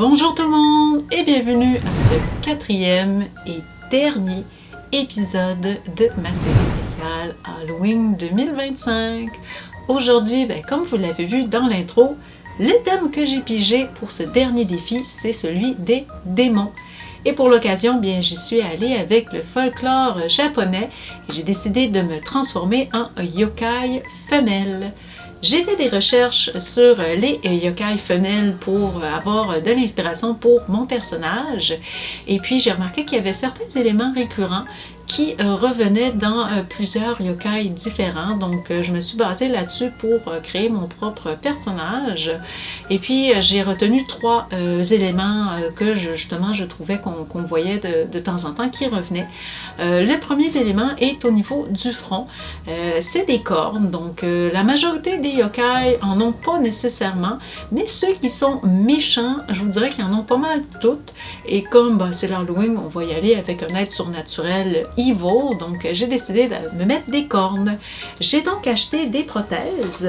Bonjour tout le monde et bienvenue à ce quatrième et dernier épisode de ma série spéciale Halloween 2025. Aujourd'hui, comme vous l'avez vu dans l'intro, le thème que j'ai pigé pour ce dernier défi, c'est celui des démons. Et pour l'occasion, j'y suis allée avec le folklore japonais et j'ai décidé de me transformer en yokai femelle. J'ai fait des recherches sur les yokai femelles pour avoir de l'inspiration pour mon personnage et puis j'ai remarqué qu'il y avait certains éléments récurrents qui revenaient dans plusieurs yokai différents. Donc je me suis basée là-dessus pour créer mon propre personnage. Et puis j'ai retenu trois éléments que je trouvais qu'on voyait de temps en temps qui revenaient. Le premier élément est au niveau du front. C'est des cornes. Donc la majorité des yokai en ont pas nécessairement, mais ceux qui sont méchants, je vous dirais qu'ils en ont pas mal toutes. Et comme c'est l'Halloween, on va y aller avec un être surnaturel evil, donc j'ai décidé de me mettre des cornes. J'ai donc acheté des prothèses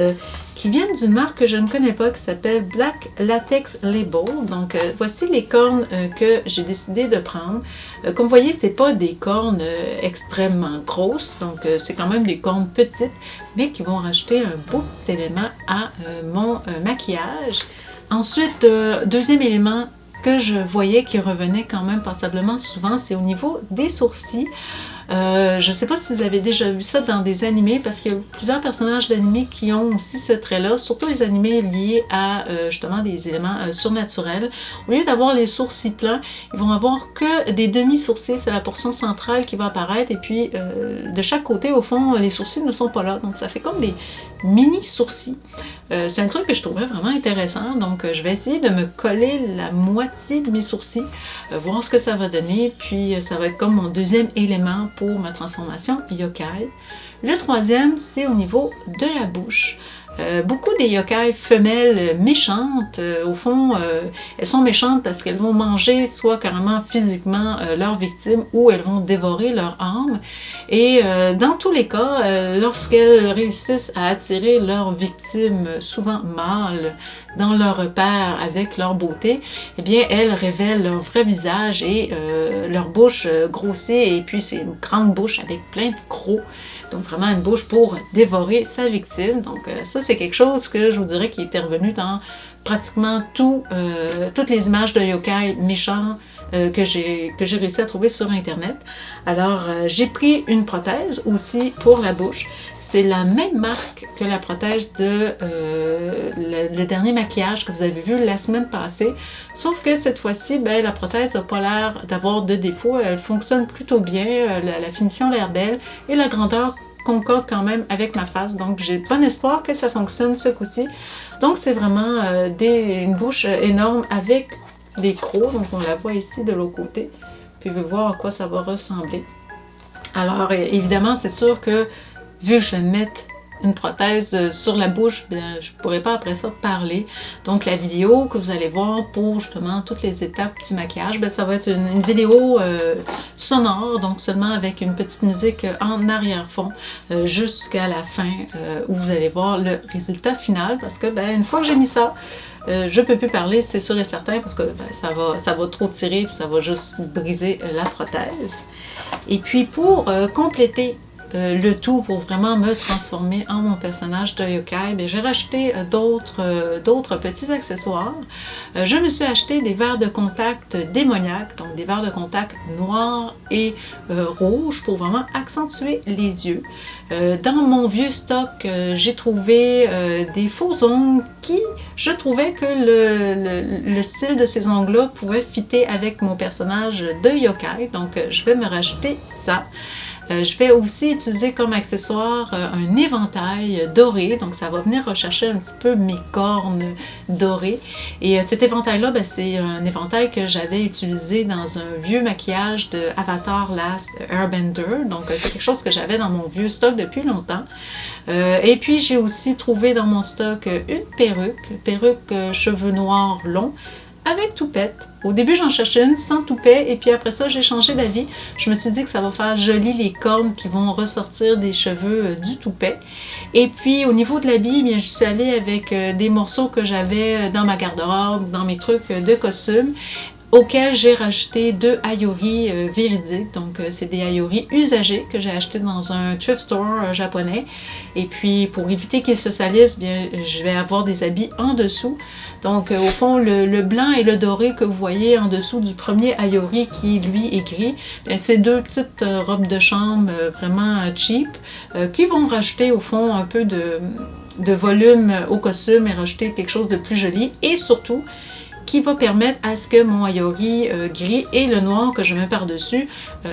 qui viennent d'une marque que je ne connais pas qui s'appelle Black Latex Label. Donc voici les cornes que j'ai décidé de prendre. Comme vous voyez, c'est pas des cornes extrêmement grosses, donc c'est quand même des cornes petites, mais qui vont rajouter un beau petit élément à mon maquillage. Ensuite, deuxième élément que je voyais qui revenait quand même passablement souvent, c'est au niveau des sourcils. Je ne sais pas si vous avez déjà vu ça dans des animés, parce qu'il y a plusieurs personnages d'animés qui ont aussi ce trait-là, surtout les animés liés à justement des éléments surnaturels. Au lieu d'avoir les sourcils plans, ils vont avoir que des demi-sourcils, c'est la portion centrale qui va apparaître, et puis de chaque côté, au fond, les sourcils ne sont pas là, donc ça fait comme des mini-sourcils. C'est un truc que je trouvais vraiment intéressant, donc je vais essayer de me coller la moitié de mes sourcils, voir ce que ça va donner, puis ça va être comme mon deuxième élément pour ma transformation yokai. Le troisième, c'est au niveau de la bouche. Beaucoup des yokai femelles méchantes, au fond, elles sont méchantes parce qu'elles vont manger soit carrément physiquement leurs victimes ou elles vont dévorer leur âme. Et dans tous les cas, lorsqu'elles réussissent à attirer leurs victimes, souvent mâles, dans leur repère avec leur beauté, eh bien elles révèlent leur vrai visage et leur bouche grossit, et puis c'est une grande bouche avec plein de crocs. Donc vraiment une bouche pour dévorer sa victime. Donc ça c'est quelque chose que je vous dirais qui était revenu dans pratiquement toutes les images de yokai méchants que j'ai réussi à trouver sur internet. Alors j'ai pris une prothèse aussi pour la bouche. C'est la même marque que la prothèse de le dernier maquillage que vous avez vu la semaine passée. Sauf que cette fois-ci, la prothèse n'a pas l'air d'avoir de défaut. Elle fonctionne plutôt bien, la finition a l'air belle et la grandeur concorde quand même avec ma face. Donc j'ai bon espoir que ça fonctionne ce coup-ci. Donc c'est vraiment une bouche énorme avec des crocs. Donc on la voit ici de l'autre côté. Puis vous voir à quoi ça va ressembler. Alors évidemment, c'est sûr que vu que je vais mettre une prothèse sur la bouche, je ne pourrai pas après ça parler. Donc la vidéo que vous allez voir pour justement toutes les étapes du maquillage, ça va être une vidéo sonore, donc seulement avec une petite musique en arrière-fond jusqu'à la fin où vous allez voir le résultat final, parce que une fois que j'ai mis ça, je ne peux plus parler, c'est sûr et certain, parce que ça va trop tirer et ça va juste briser la prothèse. Et puis pour compléter le tout, pour vraiment me transformer en mon personnage de yokai, j'ai rajouté d'autres petits accessoires. Je me suis acheté des verres de contact démoniaques, donc des verres de contact noirs et rouges pour vraiment accentuer les yeux. Dans mon vieux stock, j'ai trouvé des faux ongles qui, je trouvais que le style de ces ongles-là pouvait fitter avec mon personnage de yokai, donc je vais me rajouter ça. Je vais aussi utiliser comme accessoire un éventail doré, donc ça va venir rechercher un petit peu mes cornes dorées. Et cet éventail-là, c'est un éventail que j'avais utilisé dans un vieux maquillage de Avatar Last Airbender, donc c'est quelque chose que j'avais dans mon vieux stock depuis longtemps. Et puis j'ai aussi trouvé dans mon stock une perruque cheveux noirs longs, avec toupette. Au début, j'en cherchais une sans toupet et puis après ça, j'ai changé d'avis. Je me suis dit que ça va faire joli les cornes qui vont ressortir des cheveux du toupet. Et puis au niveau de l'habit, bien, je suis allée avec des morceaux que j'avais dans ma garde-robe, dans mes trucs de costume, auquel j'ai rajouté 2 haïoris véridiques. Donc c'est des haïoris usagés que j'ai achetés dans un thrift store japonais. Et puis pour éviter qu'ils se salissent, bien je vais avoir des habits en dessous. Donc au fond, le blanc et le doré que vous voyez en dessous du premier haïori qui lui est gris, c'est 2 petites robes de chambre vraiment cheap qui vont rajouter au fond un peu de volume au costume et rajouter quelque chose de plus joli. Et surtout, qui va permettre à ce que mon haïori gris et le noir que je mets par-dessus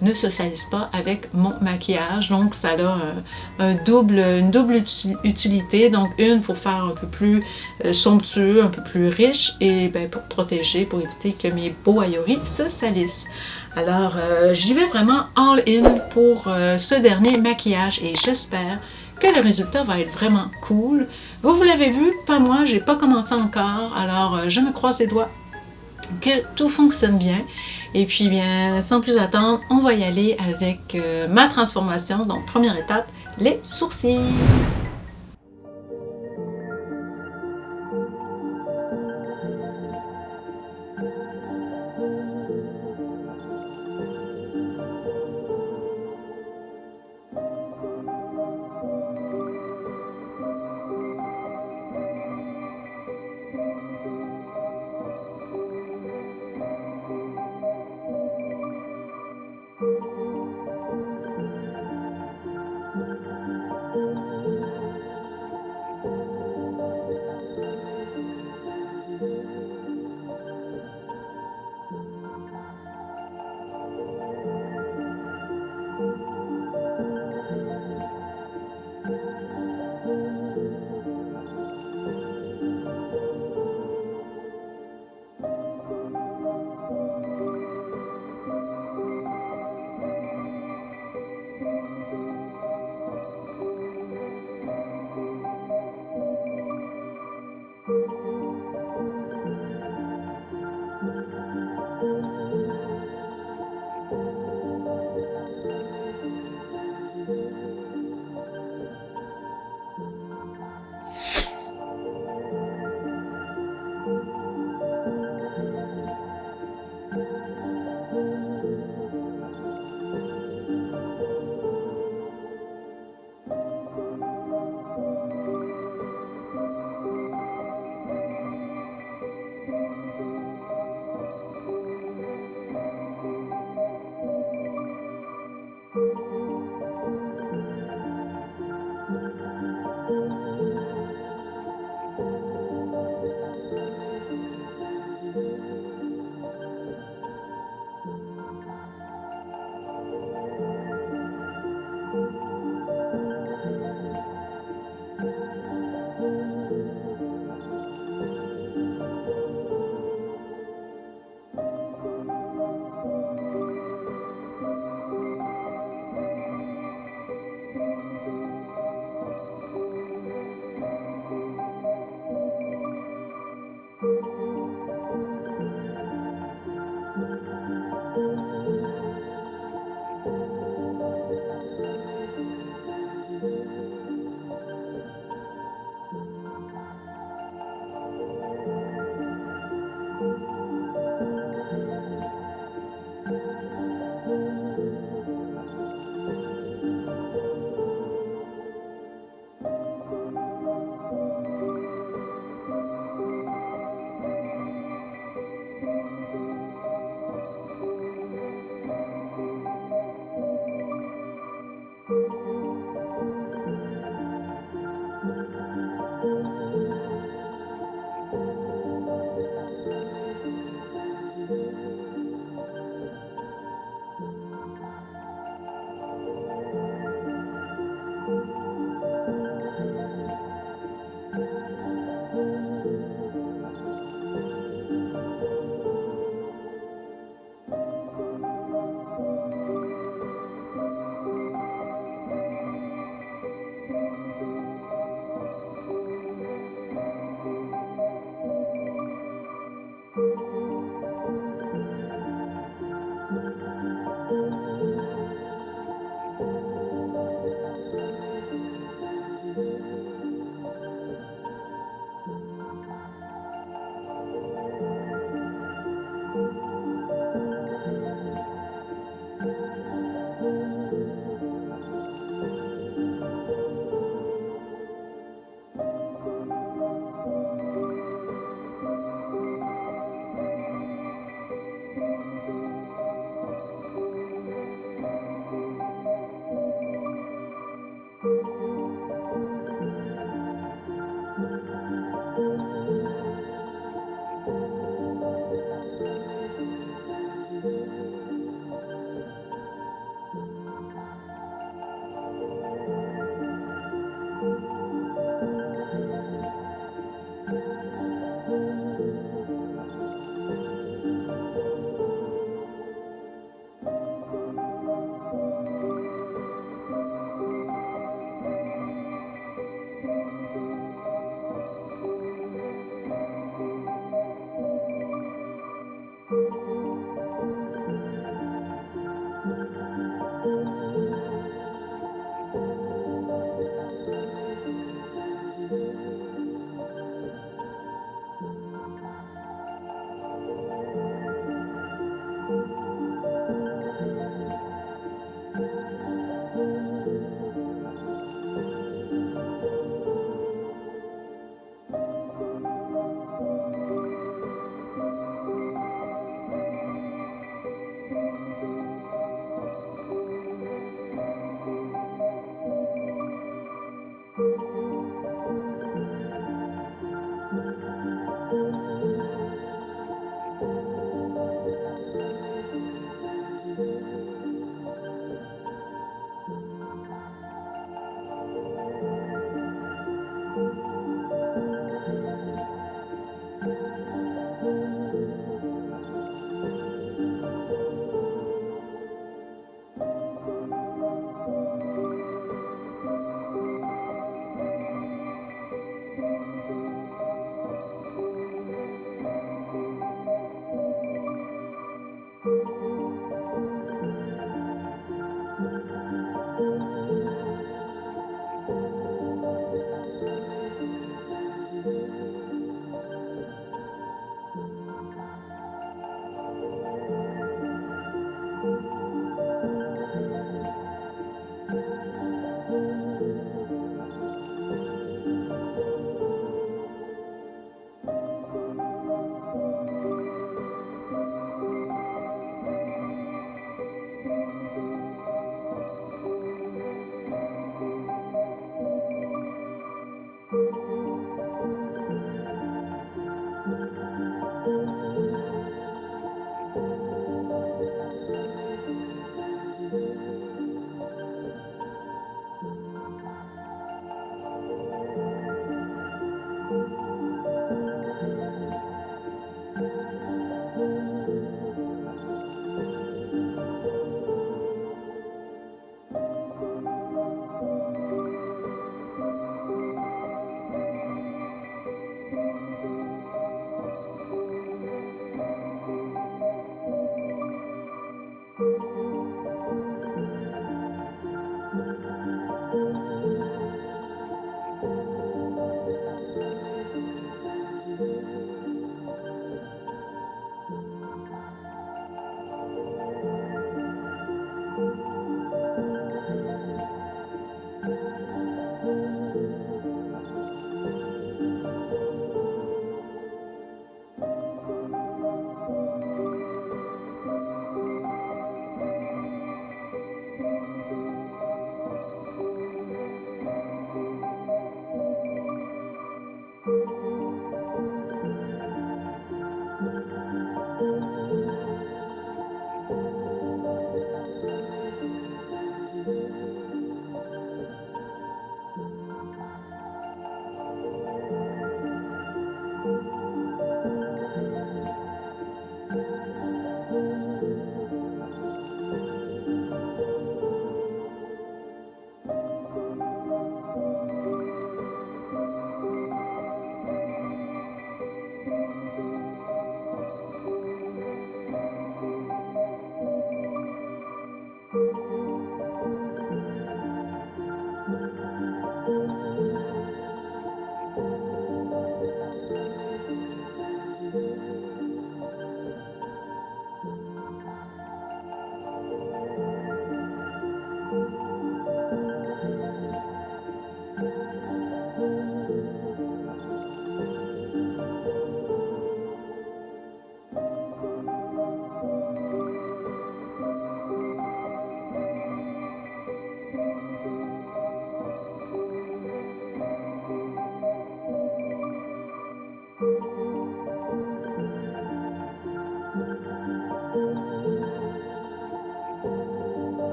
ne se salissent pas avec mon maquillage. Donc ça a une double utilité. Donc une pour faire un peu plus somptueux, un peu plus riche et bien, pour protéger, pour éviter que mes beaux haïoris se salissent. Alors j'y vais vraiment all-in pour ce dernier maquillage et j'espère que le résultat va être vraiment cool. Vous l'avez vu, pas moi, j'ai pas commencé encore, alors je me croise les doigts que tout fonctionne bien. Et puis bien, sans plus attendre, on va y aller avec ma transformation. Donc première étape, les sourcils.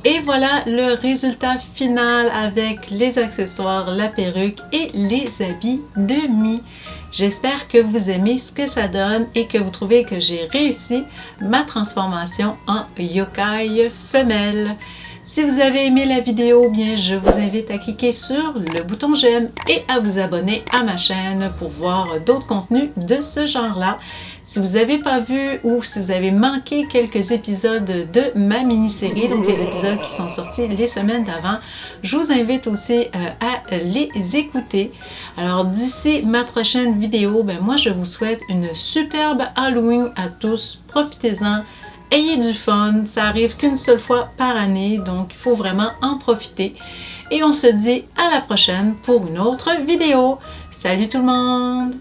Et voilà le résultat final avec les accessoires, la perruque et les habits de Mi. J'espère que vous aimez ce que ça donne et que vous trouvez que j'ai réussi ma transformation en yokai femelle. Si vous avez aimé la vidéo, bien je vous invite à cliquer sur le bouton j'aime et à vous abonner à ma chaîne pour voir d'autres contenus de ce genre-là. Si vous n'avez pas vu ou si vous avez manqué quelques épisodes de ma mini-série, donc les épisodes qui sont sortis les semaines d'avant, je vous invite aussi à les écouter. Alors d'ici ma prochaine vidéo, moi je vous souhaite une superbe Halloween à tous. Profitez-en. Ayez du fun, ça arrive qu'une seule fois par année, donc il faut vraiment en profiter. Et on se dit à la prochaine pour une autre vidéo. Salut tout le monde!